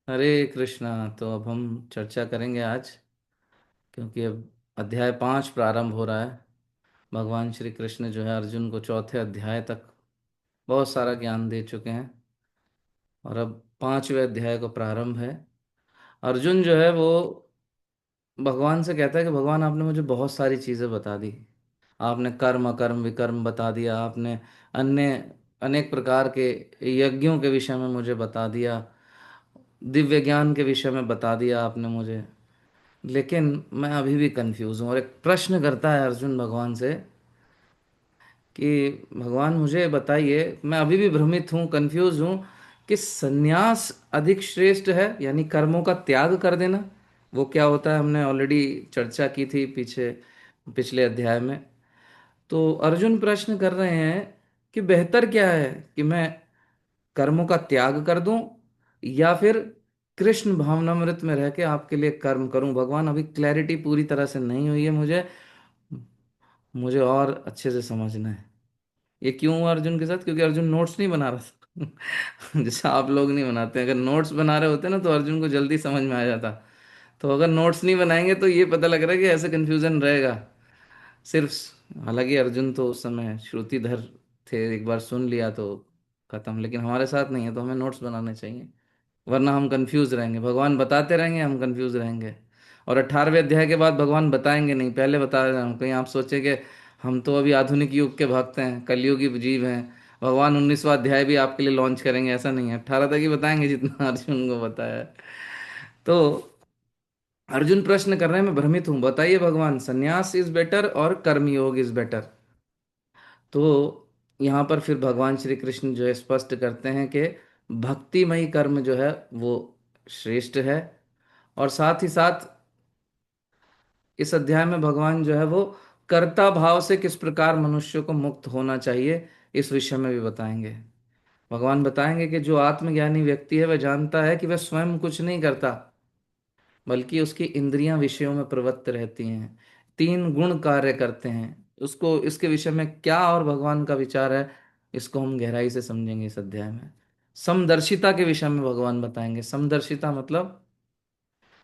हरे कृष्णा। तो अब हम चर्चा करेंगे आज, क्योंकि अब अध्याय 5 प्रारंभ हो रहा है। भगवान श्री कृष्ण जो है अर्जुन को चौथे अध्याय तक बहुत सारा ज्ञान दे चुके हैं, और अब 5वें अध्याय को प्रारंभ है। अर्जुन जो है वो भगवान से कहता है कि भगवान, आपने मुझे बहुत सारी चीज़ें बता दी। आपने कर्म अकर्म विकर्म बता दिया, आपने अन्य अनेक प्रकार के यज्ञों के विषय में मुझे बता दिया, दिव्य ज्ञान के विषय में बता दिया आपने मुझे। लेकिन मैं अभी भी कंफ्यूज हूँ, और एक प्रश्न करता है अर्जुन भगवान से कि भगवान मुझे बताइए, मैं अभी भी भ्रमित हूँ, कंफ्यूज हूँ कि सन्यास अधिक श्रेष्ठ है, यानी कर्मों का त्याग कर देना। वो क्या होता है हमने ऑलरेडी चर्चा की थी पीछे, पिछले अध्याय में। तो अर्जुन प्रश्न कर रहे हैं कि बेहतर क्या है, कि मैं कर्मों का त्याग कर दूं या फिर कृष्ण भावनामृत में रह के आपके लिए कर्म करूं। भगवान, अभी क्लैरिटी पूरी तरह से नहीं हुई है मुझे, मुझे और अच्छे से समझना है। ये क्यों हुआ अर्जुन के साथ? क्योंकि अर्जुन नोट्स नहीं बना रहा था जैसे आप लोग नहीं बनाते। अगर नोट्स बना रहे होते ना तो अर्जुन को जल्दी समझ में आ जाता। तो अगर नोट्स नहीं बनाएंगे तो ये पता लग रहा है कि ऐसे कंफ्यूजन रहेगा सिर्फ। हालांकि अर्जुन तो उस समय श्रुतिधर थे, एक बार सुन लिया तो खत्म। लेकिन हमारे साथ नहीं है, तो हमें नोट्स बनाने चाहिए, वरना हम कंफ्यूज रहेंगे। भगवान बताते रहेंगे, हम कंफ्यूज रहेंगे। और 18वें अध्याय के बाद भगवान बताएंगे नहीं, पहले बता रहे हैं। हम कहीं आप सोचे कि हम तो अभी आधुनिक युग के भक्त हैं, कलयुगी जीव हैं, भगवान 19वां अध्याय भी आपके लिए लॉन्च करेंगे, ऐसा नहीं है। 18 तक ही बताएंगे जितना अर्जुन को बताया है। तो अर्जुन प्रश्न कर रहे हैं, मैं भ्रमित हूं, बताइए भगवान, संन्यास इज बेटर और कर्मयोग इज बेटर? तो यहाँ पर फिर भगवान श्री कृष्ण जो है स्पष्ट करते हैं कि भक्तिमयी कर्म जो है वो श्रेष्ठ है। और साथ ही साथ इस अध्याय में भगवान जो है वो कर्ता भाव से किस प्रकार मनुष्य को मुक्त होना चाहिए, इस विषय में भी बताएंगे। भगवान बताएंगे कि जो आत्मज्ञानी व्यक्ति है वह जानता है कि वह स्वयं कुछ नहीं करता, बल्कि उसकी इंद्रियां विषयों में प्रवृत्त रहती हैं, तीन गुण कार्य करते हैं। उसको इसके विषय में क्या और भगवान का विचार है, इसको हम गहराई से समझेंगे इस अध्याय में। समदर्शिता के विषय में भगवान बताएंगे। समदर्शिता मतलब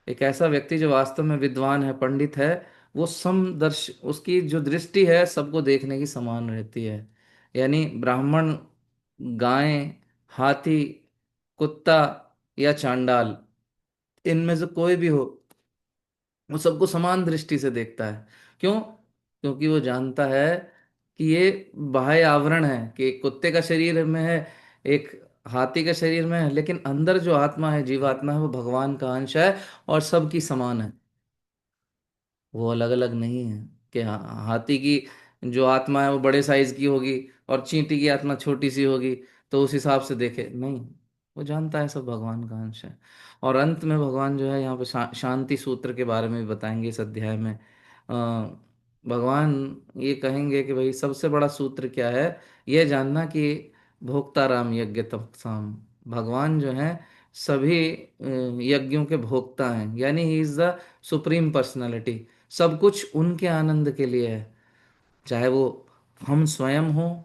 एक ऐसा व्यक्ति जो वास्तव में विद्वान है, पंडित है, वो समदर्श, उसकी जो दृष्टि है सबको देखने की समान रहती है। यानी ब्राह्मण, गाय, हाथी, कुत्ता या चांडाल, इनमें से कोई भी हो, वो सबको समान दृष्टि से देखता है। क्यों? क्योंकि वो जानता है कि ये बाह्य आवरण है, कि एक कुत्ते का शरीर में है, एक हाथी के शरीर में है, लेकिन अंदर जो आत्मा है, जीवात्मा है, वो भगवान का अंश है और सबकी समान है। वो अलग अलग नहीं है कि हाथी की जो आत्मा है वो बड़े साइज की होगी और चींटी की आत्मा छोटी सी होगी, तो उस हिसाब से देखे नहीं। वो जानता है सब भगवान का अंश है। और अंत में भगवान जो है यहाँ पे शांति सूत्र के बारे में भी बताएंगे इस अध्याय में। भगवान ये कहेंगे कि भाई सबसे बड़ा सूत्र क्या है, यह जानना कि भोक्ता राम यज्ञ तपसाम। भगवान जो है सभी यज्ञों के भोक्ता हैं, यानी he is the supreme personality. सब कुछ उनके आनंद के लिए है। चाहे वो हम स्वयं हो,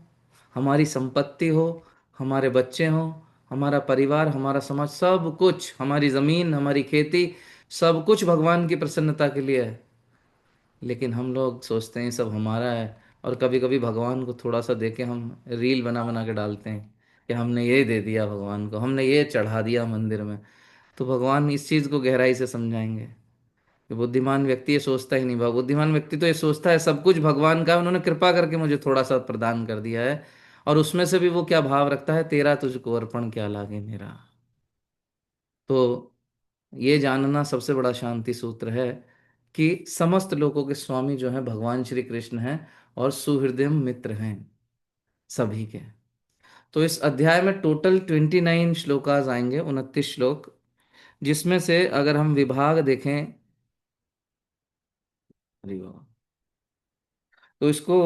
हमारी संपत्ति हो, हमारे बच्चे हो, हमारा परिवार, हमारा समाज, सब कुछ, हमारी जमीन, हमारी खेती, सब कुछ भगवान की प्रसन्नता के लिए है। लेकिन हम लोग सोचते हैं सब हमारा है, और कभी कभी भगवान को थोड़ा सा देके हम रील बना बना के डालते हैं कि हमने ये दे दिया भगवान को, हमने ये चढ़ा दिया मंदिर में। तो भगवान इस चीज को गहराई से समझाएंगे कि बुद्धिमान व्यक्ति ये सोचता ही नहीं। बुद्धिमान व्यक्ति तो ये सोचता है सब कुछ भगवान का है, उन्होंने कृपा करके मुझे थोड़ा सा प्रदान कर दिया है। और उसमें से भी वो क्या भाव रखता है, तेरा तुझको अर्पण क्या लागे मेरा। तो ये जानना सबसे बड़ा शांति सूत्र है कि समस्त लोगों के स्वामी जो हैं भगवान श्री कृष्ण हैं, और सुहृदय मित्र हैं सभी के। तो इस अध्याय में टोटल 29 श्लोकाज आएंगे, 29 श्लोक, जिसमें से अगर हम विभाग देखें, अरे वाह, तो इसको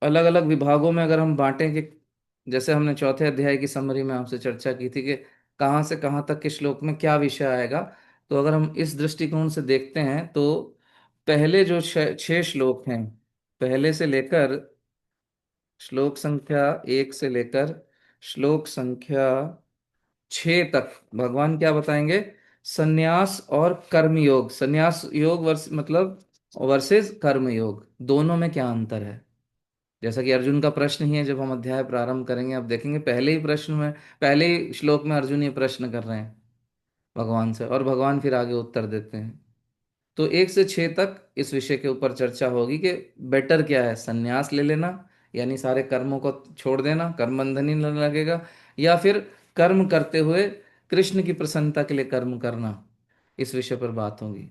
अलग अलग विभागों में अगर हम बांटें कि जैसे हमने चौथे अध्याय की समरी में आपसे चर्चा की थी कि कहाँ से कहाँ तक के श्लोक में क्या विषय आएगा। तो अगर हम इस दृष्टिकोण से देखते हैं तो पहले जो 6 श्लोक हैं, पहले से लेकर श्लोक संख्या 1 से लेकर श्लोक संख्या 6 तक भगवान क्या बताएंगे, संन्यास और कर्म योग, संन्यास योग मतलब वर्सेस कर्म योग, दोनों में क्या अंतर है? जैसा कि अर्जुन का प्रश्न ही है, जब हम अध्याय प्रारंभ करेंगे आप देखेंगे पहले ही प्रश्न में, पहले ही श्लोक में अर्जुन ये प्रश्न कर रहे हैं भगवान से, और भगवान फिर आगे उत्तर देते हैं। तो 1 से 6 तक इस विषय के ऊपर चर्चा होगी कि बेटर क्या है, संन्यास ले लेना यानी सारे कर्मों को छोड़ देना, कर्म बंधन ही नहीं लगेगा, या फिर कर्म करते हुए कृष्ण की प्रसन्नता के लिए कर्म करना, इस विषय पर बात होगी।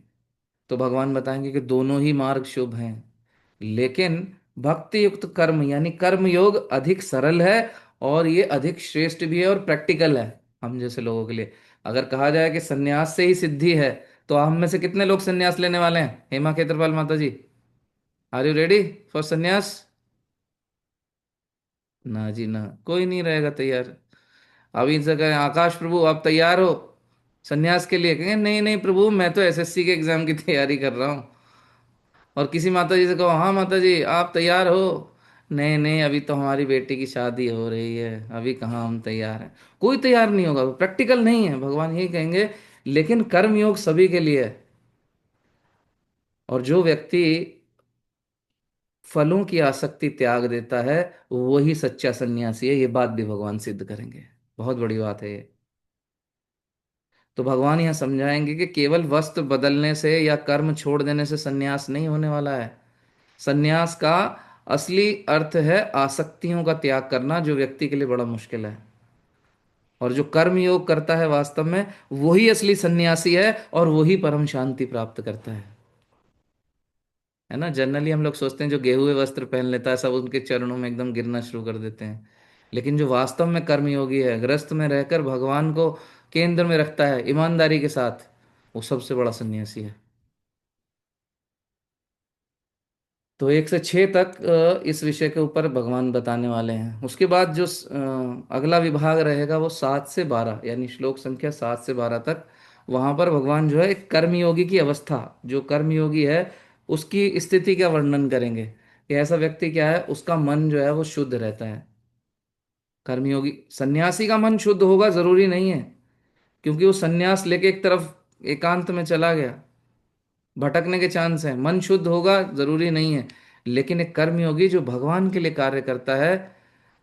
तो भगवान बताएंगे कि दोनों ही मार्ग शुभ हैं, लेकिन भक्ति युक्त कर्म यानी कर्म योग अधिक सरल है, और ये अधिक श्रेष्ठ भी है और प्रैक्टिकल है हम जैसे लोगों के लिए। अगर कहा जाए कि सन्यास से ही सिद्धि है, तो हम में से कितने लोग सन्यास लेने वाले हैं? हेमा खेत्रपाल माता जी, आर यू रेडी फॉर सन्यास? ना जी ना, कोई नहीं रहेगा तैयार। अभी इनसे कहें आकाश प्रभु आप तैयार हो सन्यास के लिए, कहेंगे नहीं नहीं प्रभु मैं तो एसएससी के एग्जाम की तैयारी कर रहा हूँ। और किसी माता जी से कहो हाँ माता जी आप तैयार हो, नहीं नहीं अभी तो हमारी बेटी की शादी हो रही है, अभी कहाँ हम तैयार हैं। कोई तैयार नहीं होगा, प्रैक्टिकल नहीं है, भगवान यही कहेंगे। लेकिन कर्म योग सभी के लिए है, और जो व्यक्ति फलों की आसक्ति त्याग देता है वही सच्चा सन्यासी है, ये बात भी भगवान सिद्ध करेंगे। बहुत बड़ी बात है ये। तो भगवान यहाँ समझाएंगे कि केवल वस्त्र बदलने से या कर्म छोड़ देने से सन्यास नहीं होने वाला है। सन्यास का असली अर्थ है आसक्तियों का त्याग करना, जो व्यक्ति के लिए बड़ा मुश्किल है। और जो कर्म योग करता है वास्तव में वही असली सन्यासी है, और वही परम शांति प्राप्त करता है ना। जनरली हम लोग सोचते हैं जो गेहुए वस्त्र पहन लेता है सब उनके चरणों में एकदम गिरना शुरू कर देते हैं, लेकिन जो वास्तव में कर्मयोगी है, गृहस्थ में रहकर भगवान को केंद्र में रखता है ईमानदारी के साथ, वो सबसे बड़ा सन्यासी है। तो 1 से 6 तक इस विषय के ऊपर भगवान बताने वाले हैं। उसके बाद जो अगला विभाग रहेगा वो 7 से 12 यानी श्लोक संख्या 7 से 12 तक, वहां पर भगवान जो है एक कर्मयोगी की अवस्था, जो कर्मयोगी है उसकी स्थिति का वर्णन करेंगे कि ऐसा व्यक्ति क्या है, उसका मन जो है वो शुद्ध रहता है। कर्मयोगी सन्यासी का मन शुद्ध होगा जरूरी नहीं है, क्योंकि वो सन्यास लेके एक तरफ एकांत में चला गया, भटकने के चांस हैं। मन शुद्ध होगा जरूरी नहीं है, लेकिन एक कर्मयोगी जो भगवान के लिए कार्य करता है,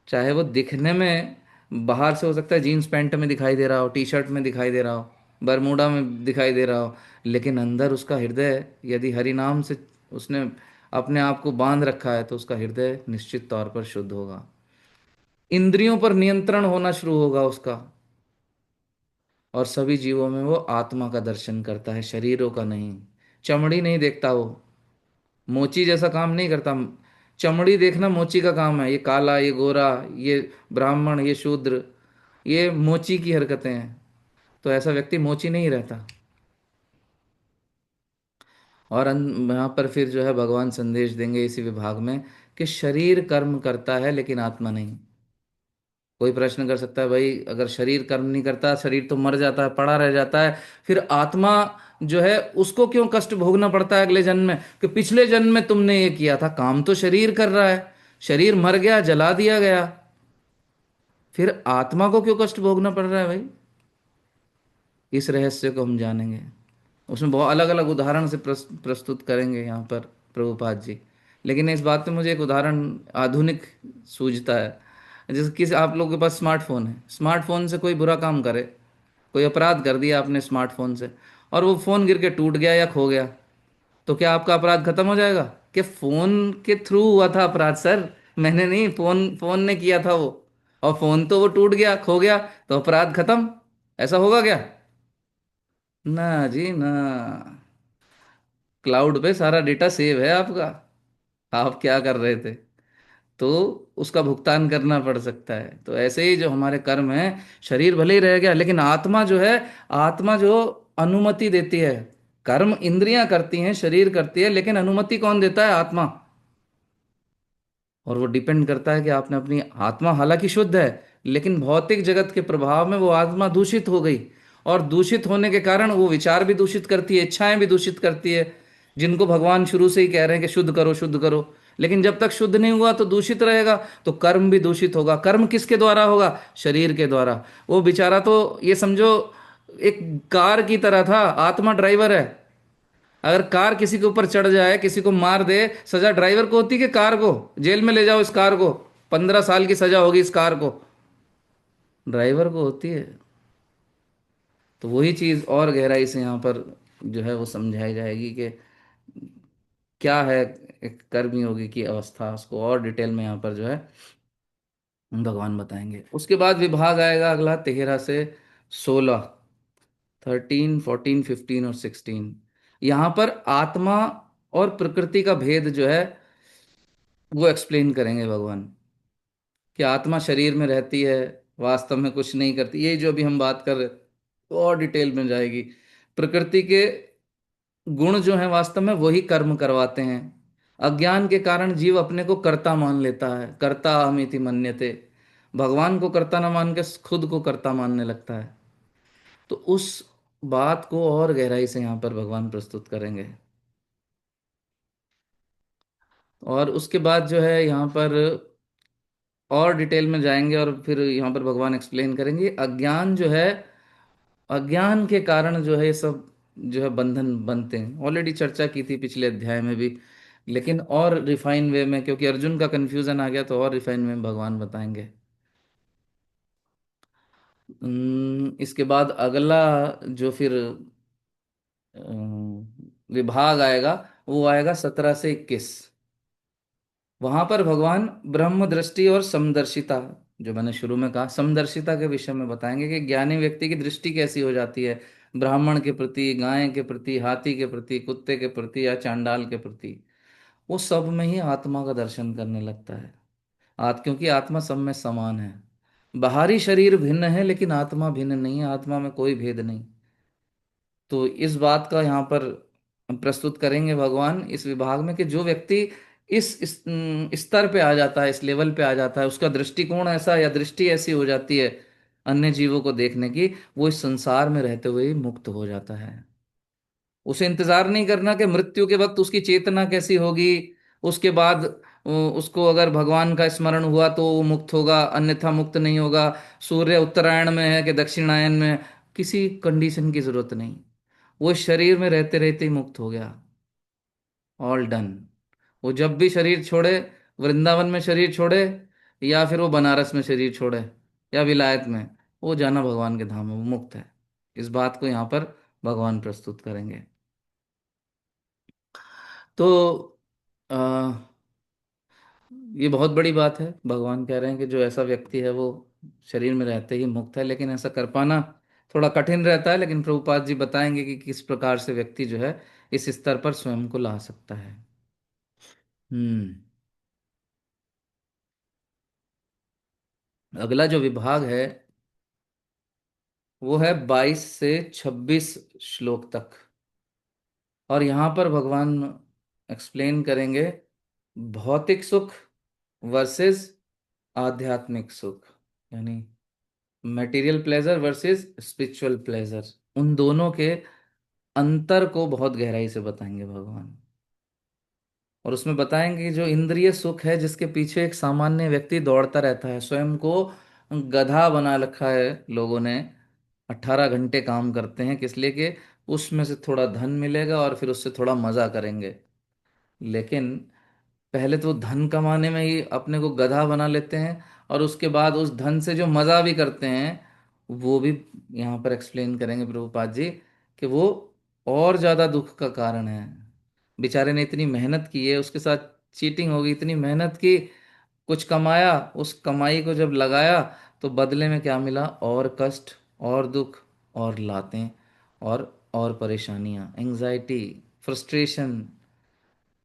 चाहे वो दिखने में बाहर से हो सकता है जीन्स पैंट में दिखाई दे रहा हो, टी शर्ट में दिखाई दे रहा हो, बरमूडा में दिखाई दे रहा हो, लेकिन अंदर उसका हृदय यदि हरि नाम से उसने अपने आप को बांध रखा है, तो उसका हृदय निश्चित तौर पर शुद्ध होगा। इंद्रियों पर नियंत्रण होना शुरू होगा उसका, और सभी जीवों में वो आत्मा का दर्शन करता है, शरीरों का नहीं। चमड़ी नहीं देखता वो, मोची जैसा काम नहीं करता। चमड़ी देखना मोची का काम है, ये काला ये गोरा, ये ब्राह्मण ये शूद्र, ये मोची की हरकतें हैं। तो ऐसा व्यक्ति मोची नहीं रहता। और यहाँ पर फिर जो है भगवान संदेश देंगे इसी विभाग में कि शरीर कर्म करता है लेकिन आत्मा नहीं। कोई प्रश्न कर सकता है भाई अगर शरीर कर्म नहीं करता, शरीर तो मर जाता है पड़ा रह जाता है, फिर आत्मा जो है उसको क्यों कष्ट भोगना पड़ता है अगले जन्म में? कि पिछले जन्म में तुमने ये किया था, काम तो शरीर कर रहा है, शरीर मर गया जला दिया गया, फिर आत्मा को क्यों कष्ट भोगना पड़ रहा है भाई? इस रहस्य को हम जानेंगे। उसमें बहुत अलग अलग उदाहरण से प्रस्तुत करेंगे यहाँ पर प्रभुपाद जी। लेकिन इस बात पे मुझे एक उदाहरण आधुनिक सूझता है। जैसे किसी आप लोगों के पास स्मार्टफोन है, स्मार्टफोन से कोई बुरा काम करे, कोई अपराध कर दिया आपने स्मार्टफोन से, और वो फोन गिर के टूट गया या खो गया, तो क्या आपका अपराध खत्म हो जाएगा? कि फोन के थ्रू हुआ था अपराध सर, मैंने नहीं, फोन फोन ने किया था वो, और फोन तो वो टूट गया खो गया, तो अपराध खत्म? ऐसा होगा क्या? ना जी ना। क्लाउड पे सारा डेटा सेव है आपका, आप क्या कर रहे थे, तो उसका भुगतान करना पड़ सकता है। तो ऐसे ही जो हमारे कर्म है, शरीर भले ही रह गया लेकिन आत्मा जो है, आत्मा जो अनुमति देती है, कर्म इंद्रियां करती हैं शरीर करती है, लेकिन अनुमति कौन देता है? आत्मा। और वो डिपेंड करता है कि आपने अपनी आत्मा हालांकि शुद्ध है, लेकिन भौतिक जगत के प्रभाव में वो आत्मा दूषित हो गई, और दूषित होने के कारण वो विचार भी दूषित करती है, इच्छाएं भी दूषित करती है, जिनको भगवान शुरू से ही कह रहे हैं कि शुद्ध करो शुद्ध करो। लेकिन जब तक शुद्ध नहीं हुआ तो दूषित रहेगा, तो कर्म भी दूषित होगा। कर्म किसके द्वारा होगा? शरीर के द्वारा। वो बेचारा तो ये समझो एक कार की तरह था, आत्मा ड्राइवर है। अगर कार किसी के ऊपर चढ़ जाए, किसी को मार दे, सजा ड्राइवर को होती कि कार को? जेल में ले जाओ इस कार को, 15 साल की सजा होगी इस कार को, ड्राइवर को होती है। तो वही चीज और गहराई से यहाँ पर जो है वो समझाई जाएगी कि क्या है एक कर्म योगी की अवस्था, उसको और डिटेल में यहाँ पर जो है भगवान बताएंगे। उसके बाद विभाग आएगा अगला 13 से 16, 13, 14, 15 और 16। यहाँ पर आत्मा और प्रकृति का भेद जो है वो एक्सप्लेन करेंगे भगवान, कि आत्मा शरीर में रहती है, वास्तव में कुछ नहीं करती, यही जो अभी हम बात कर रहे तो और डिटेल में जाएगी। प्रकृति के गुण जो हैं वास्तव में वही कर्म करवाते हैं। अज्ञान के कारण जीव अपने को कर्ता मान लेता है, कर्ता अहमिति मन्यते, भगवान को कर्ता न मान के खुद को कर्ता मानने लगता है। तो उस बात को और गहराई से यहाँ पर भगवान प्रस्तुत करेंगे। और उसके बाद जो है यहाँ पर और डिटेल में जाएंगे, और फिर यहाँ पर भगवान एक्सप्लेन करेंगे अज्ञान जो है, अज्ञान के कारण जो है ये सब जो है बंधन बनते हैं। ऑलरेडी चर्चा की थी पिछले अध्याय में भी, लेकिन और रिफाइन वे में, क्योंकि अर्जुन का कंफ्यूजन आ गया तो और रिफाइन में भगवान बताएंगे। इसके बाद अगला जो फिर विभाग आएगा वो आएगा 17 से 21। वहां पर भगवान ब्रह्म दृष्टि और समदर्शिता, जो मैंने शुरू में कहा, समदर्शिता के विषय में बताएंगे कि ज्ञानी व्यक्ति की दृष्टि कैसी हो जाती है, ब्राह्मण के प्रति, गाय के प्रति, हाथी के प्रति, कुत्ते के प्रति या चांडाल के प्रति। वो सब में ही आत्मा का दर्शन करने लगता है। क्योंकि आत्मा सब में समान है। बाहरी शरीर भिन्न है लेकिन आत्मा भिन्न नहीं है, आत्मा में कोई भेद नहीं। तो इस बात का यहाँ पर प्रस्तुत करेंगे भगवान इस विभाग में, कि जो व्यक्ति इस स्तर पे आ जाता है, इस लेवल पे आ जाता है, उसका दृष्टिकोण ऐसा या दृष्टि ऐसी हो जाती है अन्य जीवों को देखने की, वो इस संसार में रहते हुए ही मुक्त हो जाता है। उसे इंतजार नहीं करना कि मृत्यु के वक्त उसकी चेतना कैसी होगी, उसके बाद उसको अगर भगवान का स्मरण हुआ तो वो मुक्त होगा, अन्यथा मुक्त नहीं होगा। सूर्य उत्तरायण में है कि दक्षिणायन में है, किसी कंडीशन की जरूरत नहीं। वो इस शरीर में रहते रहते ही मुक्त हो गया, ऑल डन। वो जब भी शरीर छोड़े, वृंदावन में शरीर छोड़े, या फिर वो बनारस में शरीर छोड़े, या विलायत में, वो जाना भगवान के धाम में, वो मुक्त है। इस बात को यहाँ पर भगवान प्रस्तुत करेंगे। तो आ, ये बहुत बड़ी बात है। भगवान कह रहे हैं कि जो ऐसा व्यक्ति है वो शरीर में रहते ही मुक्त है, लेकिन ऐसा कर पाना थोड़ा कठिन रहता है। लेकिन प्रभुपाद जी बताएंगे कि किस प्रकार से व्यक्ति जो है इस स्तर पर स्वयं को ला सकता है। हम्म। अगला जो विभाग है वो है 22 से 26 श्लोक तक। और यहाँ पर भगवान एक्सप्लेन करेंगे भौतिक सुख वर्सेस आध्यात्मिक सुख, यानी material pleasure versus spiritual pleasure. उन दोनों के अंतर को बहुत गहराई से बताएंगे भगवान। और उसमें बताएंगे कि जो इंद्रिय सुख है, जिसके पीछे एक सामान्य व्यक्ति दौड़ता रहता है, स्वयं को गधा बना रखा है लोगों ने, 18 घंटे काम करते हैं किस लिए? कि उसमें से थोड़ा धन मिलेगा और फिर उससे थोड़ा मजा करेंगे। लेकिन पहले तो धन कमाने में ही अपने को गधा बना लेते हैं, और उसके बाद उस धन से जो मजा भी करते हैं वो भी यहाँ पर एक्सप्लेन करेंगे प्रभुपाद जी, कि वो और ज्यादा दुख का कारण है। बेचारे ने इतनी मेहनत की है, उसके साथ चीटिंग हो गई, इतनी मेहनत की, कुछ कमाया, उस कमाई को जब लगाया तो बदले में क्या मिला? और कष्ट, और दुख, और लातें, और परेशानियां, एंजाइटी, फ्रस्ट्रेशन।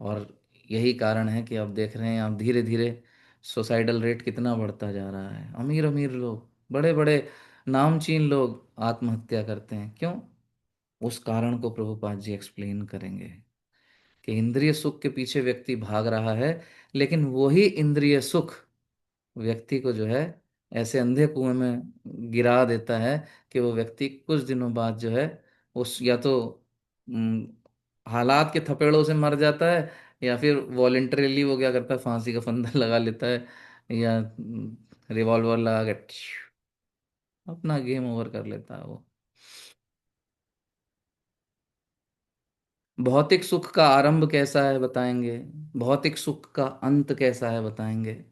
और यही कारण है कि अब देख रहे हैं आप धीरे धीरे सुसाइडल रेट कितना बढ़ता जा रहा है। अमीर अमीर लोग, बड़े बड़े नामचीन लोग आत्महत्या करते हैं, क्यों? उस कारण को प्रभुपाद जी एक्सप्लेन करेंगे कि इंद्रिय सुख के पीछे व्यक्ति भाग रहा है, लेकिन वही इंद्रिय सुख व्यक्ति को जो है ऐसे अंधे कुएं में गिरा देता है कि वो व्यक्ति कुछ दिनों बाद जो है उस या तो हम्म, हालात के थपेड़ों से मर जाता है, या फिर वॉलेंटरीली वो क्या करता है, फांसी का फंदा लगा लेता है, या रिवॉल्वर लगा के अपना गेम ओवर कर लेता है वो। भौतिक सुख का आरंभ कैसा है बताएंगे, भौतिक सुख का अंत कैसा है बताएंगे।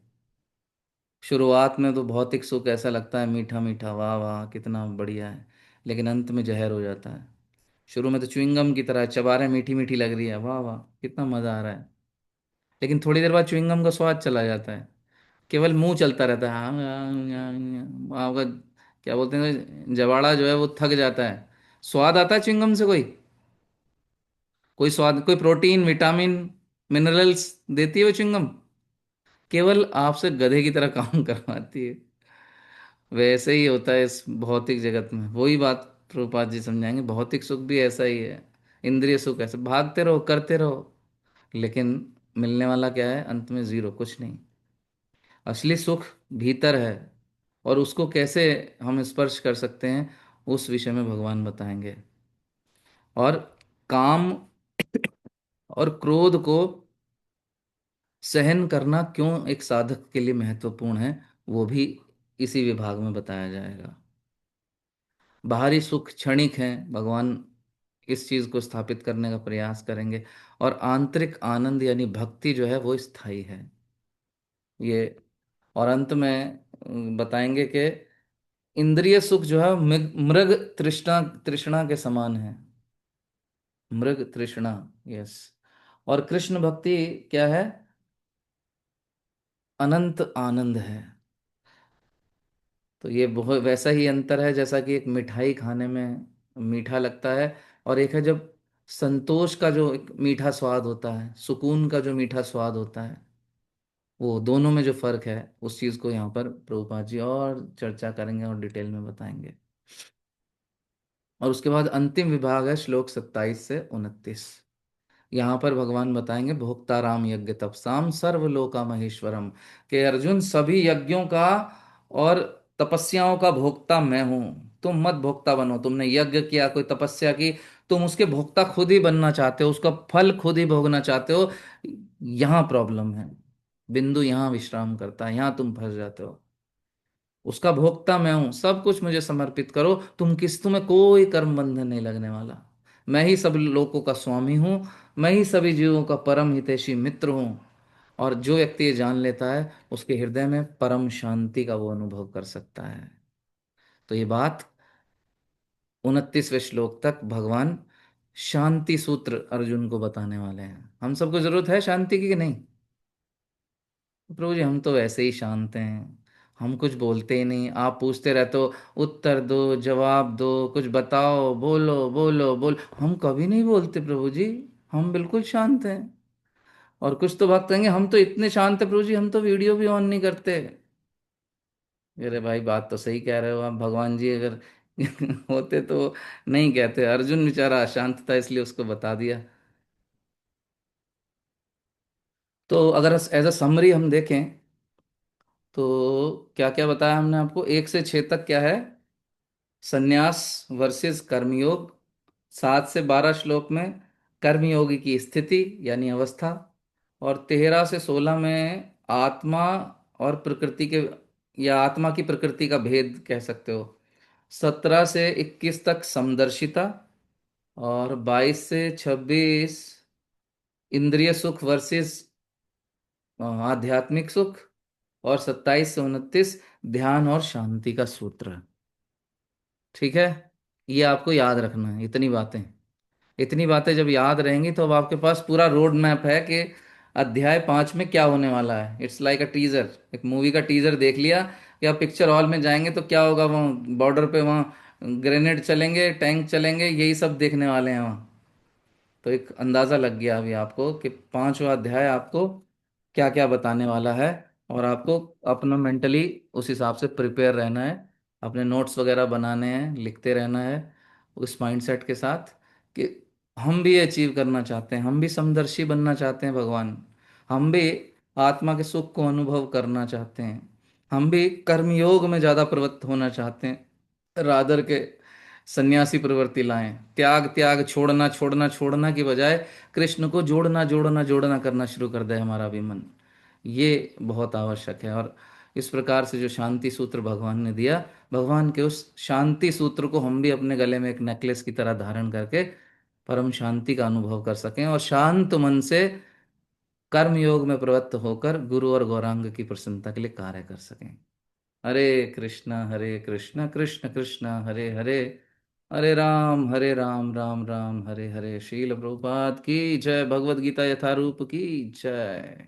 शुरुआत में तो भौतिक सुख ऐसा लगता है मीठा मीठा, वाह वाह कितना बढ़िया है, लेकिन अंत में जहर हो जाता है। शुरू में तो च्युइंगम की तरह चबा रहे हैं, मीठी मीठी लग रही है, वाह वाह कितना मजा आ रहा है, लेकिन थोड़ी देर बाद च्युइंगम का स्वाद चला जाता है, केवल मुंह चलता रहता है, हाँ आपका क्या बोलते हैं, जवाड़ा जो है वो थक जाता है। स्वाद आता है च्युइंगम से कोई स्वाद, कोई प्रोटीन विटामिन मिनरल्स देती है वो च्युइंगम? केवल आपसे गधे की तरह काम करवाती है। वैसे ही होता है इस भौतिक जगत में, वही बात प्रभुपाद जी समझाएंगे, भौतिक सुख भी ऐसा ही है, इंद्रिय सुख ऐसे भागते रहो करते रहो, लेकिन मिलने वाला क्या है अंत में, जीरो, कुछ नहीं। असली सुख भीतर है, और उसको कैसे हम स्पर्श कर सकते हैं उस विषय में भगवान बताएंगे। और काम और क्रोध को सहन करना क्यों एक साधक के लिए महत्वपूर्ण है, वो भी इसी विभाग में बताया जाएगा। बाहरी सुख क्षणिक है, भगवान इस चीज को स्थापित करने का प्रयास करेंगे, और आंतरिक आनंद यानी भक्ति जो है वो स्थायी है। ये, और अंत में बताएंगे कि इंद्रिय सुख जो है मृग तृष्णा, तृष्णा के समान है, मृग तृष्णा, यस। और कृष्ण भक्ति क्या है, अनंत आनंद है। तो ये बहुत वैसा ही अंतर है जैसा कि एक मिठाई खाने में मीठा लगता है, और एक है जब संतोष का जो एक मीठा स्वाद होता है, सुकून का जो मीठा स्वाद होता है, वो दोनों में जो फर्क है, उस चीज को यहाँ पर प्रभुपाद जी और चर्चा करेंगे और डिटेल में बताएंगे। और उसके बाद अंतिम विभाग है श्लोक 27 से 29। यहाँ पर भगवान बताएंगे भोक्ताराम यज्ञ तपसाम सर्वलोका महेश्वरम, कि अर्जुन सभी यज्ञों का और तपस्याओं का भोक्ता मैं हूं, तुम मत भोक्ता बनो। तुमने यज्ञ किया, कोई तपस्या की, तुम उसके भोक्ता खुद ही बनना चाहते हो, उसका फल खुद ही भोगना चाहते हो। यहाँ प्रॉब्लम है, बिंदु यहाँ विश्राम करता है, यहाँ तुम फंस जाते हो। उसका भोक्ता मैं हूं, सब कुछ मुझे समर्पित करो, तुम्हें कोई कर्म बंधन नहीं लगने वाला। मैं ही सब लोगों का स्वामी हूं, मैं ही सभी जीवों का परम हितैषी मित्र हूं। और जो व्यक्ति ये जान लेता है, उसके हृदय में परम शांति का वो अनुभव कर सकता है। तो ये बात 29वें श्लोक तक भगवान शांति सूत्र अर्जुन को बताने वाले हैं। हम सबको जरूरत है शांति की कि नहीं? प्रभु जी हम तो वैसे ही शांत हैं, हम कुछ बोलते ही नहीं, आप पूछते रहते हो, उत्तर दो, जवाब दो, कुछ बताओ, बोलो बोलो बोल, हम कभी नहीं बोलते प्रभु जी, हम बिल्कुल शांत हैं। और कुछ तो भक्त कहेंगे हम तो इतने शांत है प्रभु जी, हम तो वीडियो भी ऑन नहीं करते। अरे भाई बात तो सही कह रहे हो आप, भगवान जी अगर होते तो नहीं कहते, अर्जुन बेचारा अशांत था इसलिए उसको बता दिया। तो अगर एज अ समरी हम देखें, तो क्या क्या बताया हमने आपको, 1 से 6 तक क्या है, संन्यास वर्सेस कर्मयोग। 7 से 12 श्लोक में कर्मयोगी की स्थिति यानी अवस्था। और 13 से 16 में आत्मा और प्रकृति के, या आत्मा की प्रकृति का भेद कह सकते हो। 17 से 21 तक समदर्शिता। और 22 से 26 इंद्रिय सुख वर्सेस आध्यात्मिक सुख। और 27 से 29 ध्यान और शांति का सूत्र। ठीक है, ये आपको याद रखना है, इतनी बातें। इतनी बातें जब याद रहेंगी तो अब आपके पास पूरा रोड मैप है कि अध्याय 5 में क्या होने वाला है। इट्स लाइक अ टीजर, एक मूवी का टीजर देख लिया कि आप पिक्चर हॉल में जाएंगे तो क्या होगा, वहाँ बॉर्डर पे वहाँ ग्रेनेड चलेंगे, टैंक चलेंगे, यही सब देखने वाले हैं वहाँ। तो एक अंदाजा लग गया अभी आपको कि 5वां अध्याय आपको क्या क्या बताने वाला है। और आपको अपना मेंटली उस हिसाब से प्रिपेयर रहना है, अपने नोट्स वगैरह बनाने हैं, लिखते रहना है उस माइंडसेट के साथ कि हम भी अचीव करना चाहते हैं, हम भी समदर्शी बनना चाहते हैं भगवान, हम भी आत्मा के सुख को अनुभव करना चाहते हैं, हम भी कर्मयोग में ज़्यादा प्रवृत्त होना चाहते हैं, रादर के सन्यासी प्रवृत्ति लाएं, त्याग त्याग छोड़ना छोड़ना छोड़ना की बजाय कृष्ण को जोड़ना जोड़ना जोड़ना करना शुरू कर दे हमारा भी मन। ये बहुत आवश्यक है। और इस प्रकार से जो शांति सूत्र भगवान ने दिया, भगवान के उस शांति सूत्र को हम भी अपने गले में एक नेकलेस की तरह धारण करके परम शांति का अनुभव कर सकें और शांत मन से कर्म योग में प्रवृत्त होकर गुरु और गौरांग की प्रसन्नता के लिए कार्य कर सकें। हरे कृष्णा कृष्ण कृष्ण हरे हरे, हरे राम राम हरे हरे। श्रील प्रभुपाद की जय। भगवद गीता यथारूप की जय।